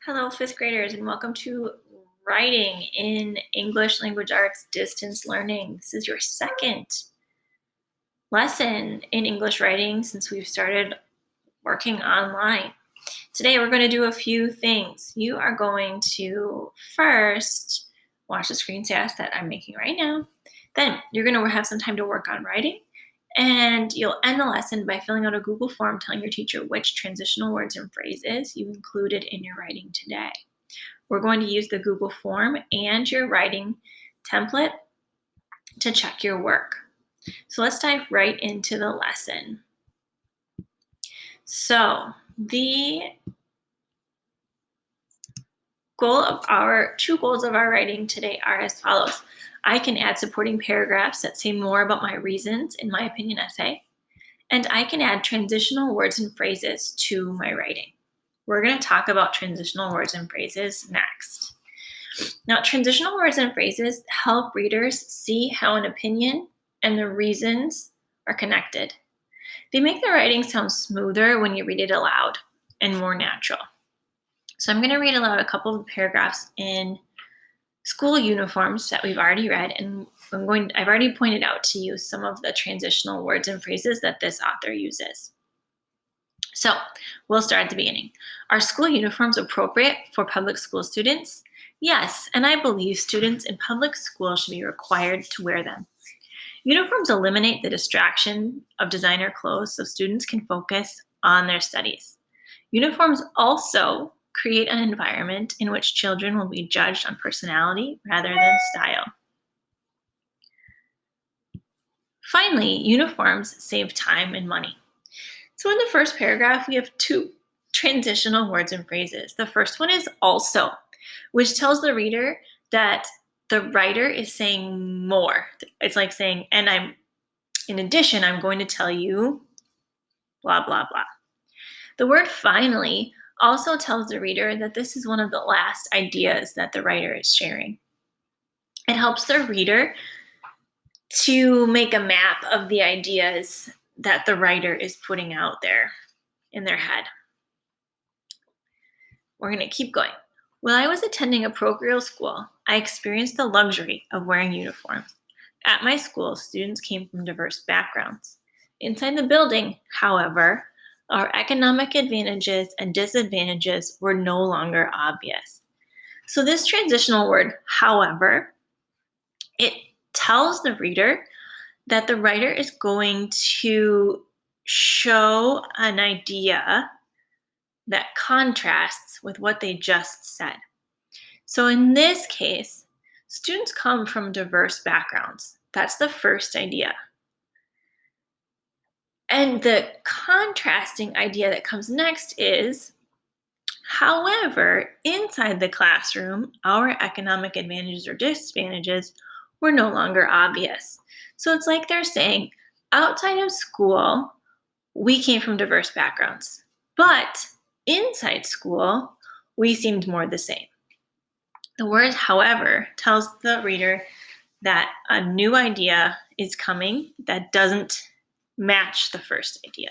Hello, fifth graders, and welcome to Writing in English Language Arts Distance Learning. This is your second lesson in English writing since we've started working online. Today, we're going to do a few things. You are going to first watch the screencast that I'm making right now. Then, you're going to have some time to work on writing. And you'll end the lesson by filling out a Google form telling your teacher which transitional words and phrases you included in your writing today. We're going to use the Google form and your writing template to check your work. So let's dive right into the lesson. So the two goals of our writing today are as follows. I can add supporting paragraphs that say more about my reasons in my opinion essay, and I can add transitional words and phrases to my writing. We're going to talk about transitional words and phrases next. Now, transitional words and phrases help readers see how an opinion and the reasons are connected. They make the writing sound smoother when you read it aloud and more natural. So I'm going to read aloud a couple of paragraphs in School Uniforms that we've already read, and I've already pointed out to you some of the transitional words and phrases that this author uses. So we'll start at the beginning. Are school uniforms appropriate for public school students? Yes, and I believe students in public schools should be required to wear them. Uniforms eliminate the distraction of designer clothes so students can focus on their studies. Uniforms also create an environment in which children will be judged on personality rather than style. Finally, uniforms save time and money. So in the first paragraph, we have two transitional words and phrases. The first one is also, which tells the reader that the writer is saying more. It's like saying, and in addition, I'm going to tell you blah, blah, blah. The word finally also tells the reader that this is one of the last ideas that the writer is sharing. It helps the reader to make a map of the ideas that the writer is putting out there in their head. We're going to keep going. While I was attending a parochial school, I experienced the luxury of wearing uniforms. At my school, students came from diverse backgrounds. Inside the building, however, our economic advantages and disadvantages were no longer obvious. So this transitional word, however, it tells the reader that the writer is going to show an idea that contrasts with what they just said. So in this case, students come from diverse backgrounds. That's the first idea. And the contrasting idea that comes next is, however, inside the classroom, our economic advantages or disadvantages were no longer obvious. So it's like they're saying, outside of school, we came from diverse backgrounds, but inside school, we seemed more the same. The word, however, tells the reader that a new idea is coming that doesn't match the first idea.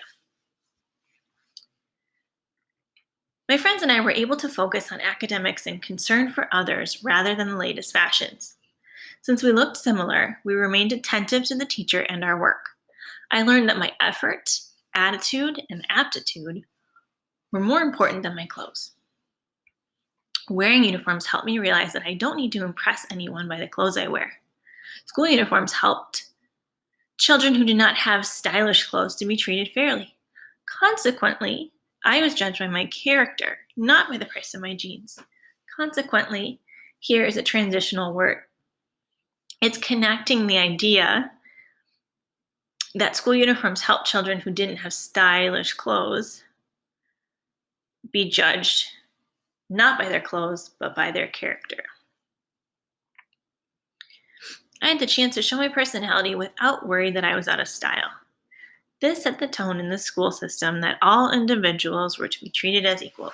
My friends and I were able to focus on academics and concern for others rather than the latest fashions. Since we looked similar, we remained attentive to the teacher and our work. I learned that my effort, attitude, and aptitude were more important than my clothes. Wearing uniforms helped me realize that I don't need to impress anyone by the clothes I wear. School uniforms helped children who do not have stylish clothes to be treated fairly. Consequently, I was judged by my character, not by the price of my jeans. Consequently, here is a transitional word. It's connecting the idea that school uniforms help children who didn't have stylish clothes be judged not by their clothes, but by their character. I had the chance to show my personality without worry that I was out of style. This set the tone in the school system that all individuals were to be treated as equals.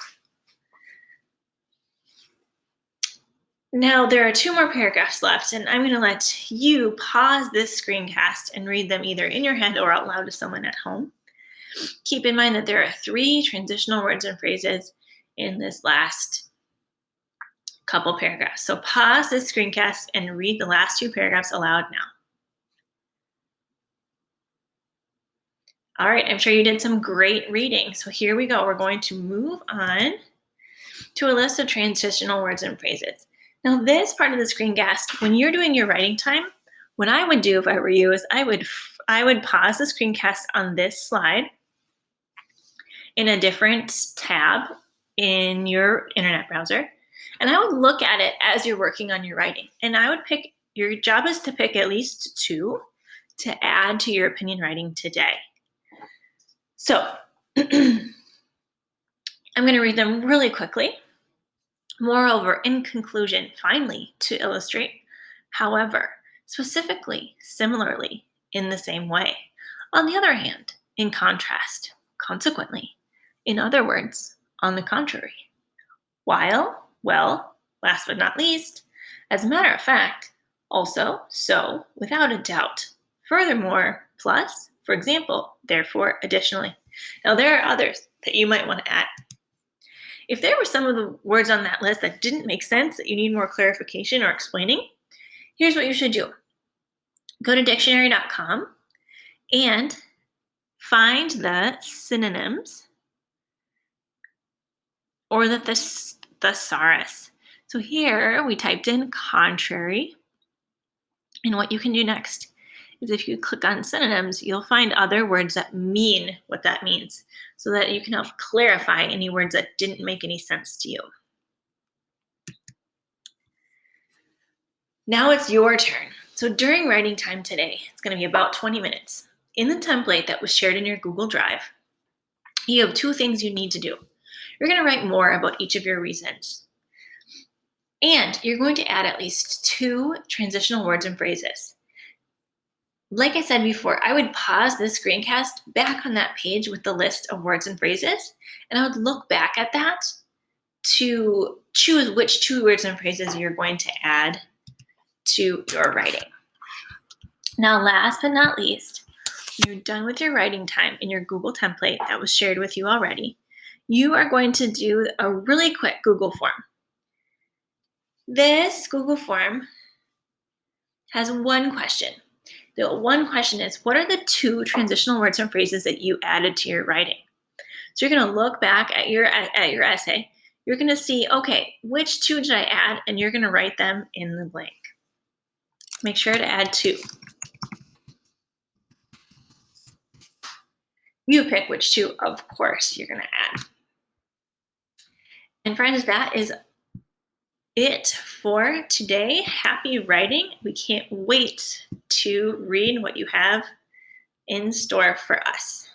Now, there are two more paragraphs left, and I'm going to let you pause this screencast and read them either in your head or out loud to someone at home. Keep in mind that there are 3 transitional words and phrases in this last couple paragraphs. So pause this screencast and read the last 2 paragraphs aloud now. All right, I'm sure you did some great reading. So here we go. We're going to move on to a list of transitional words and phrases. Now, this part of the screencast, when you're doing your writing time, what I would do if I were you is I would pause the screencast on this slide in a different tab in your internet browser, and I would look at it as you're working on your writing. And I would pick, your job is to pick at least 2 to add to your opinion writing today. So I'm going to read them really quickly. Moreover, in conclusion, finally, to illustrate, however, specifically, similarly, in the same way. On the other hand, in contrast, consequently, in other words, on the contrary. While, well, last but not least, as a matter of fact, also, so, without a doubt. Furthermore, plus, for example, therefore, additionally. Now, there are others that you might want to add. If there were some of the words on that list that didn't make sense, that you need more clarification or explaining, here's what you should do. Go to dictionary.com and find the synonyms or the thesaurus. So here we typed in contrary, and what you can do next is if you click on synonyms, you'll find other words that mean what that means, so that you can help clarify any words that didn't make any sense to you. Now it's your turn. So during writing time today, it's going to be about 20 minutes. In the template that was shared in your Google Drive, you have 2 things you need to do. You're going to write more about each of your reasons. And you're going to add at least 2 transitional words and phrases. Like I said before, I would pause this screencast back on that page with the list of words and phrases, and I would look back at that to choose which 2 words and phrases you're going to add to your writing. Now, last but not least, when you're done with your writing time in your Google template that was shared with you already, you are going to do a really quick Google form. This Google form has one question. The one question is, what are the 2 transitional words and phrases that you added to your writing? So you're going to look back at your essay. You're going to see, okay, which 2 did I add? And you're going to write them in the blank. Make sure to add 2. You pick which 2, of course, you're going to add. And friends, that is it for today. Happy writing. We can't wait to read what you have in store for us.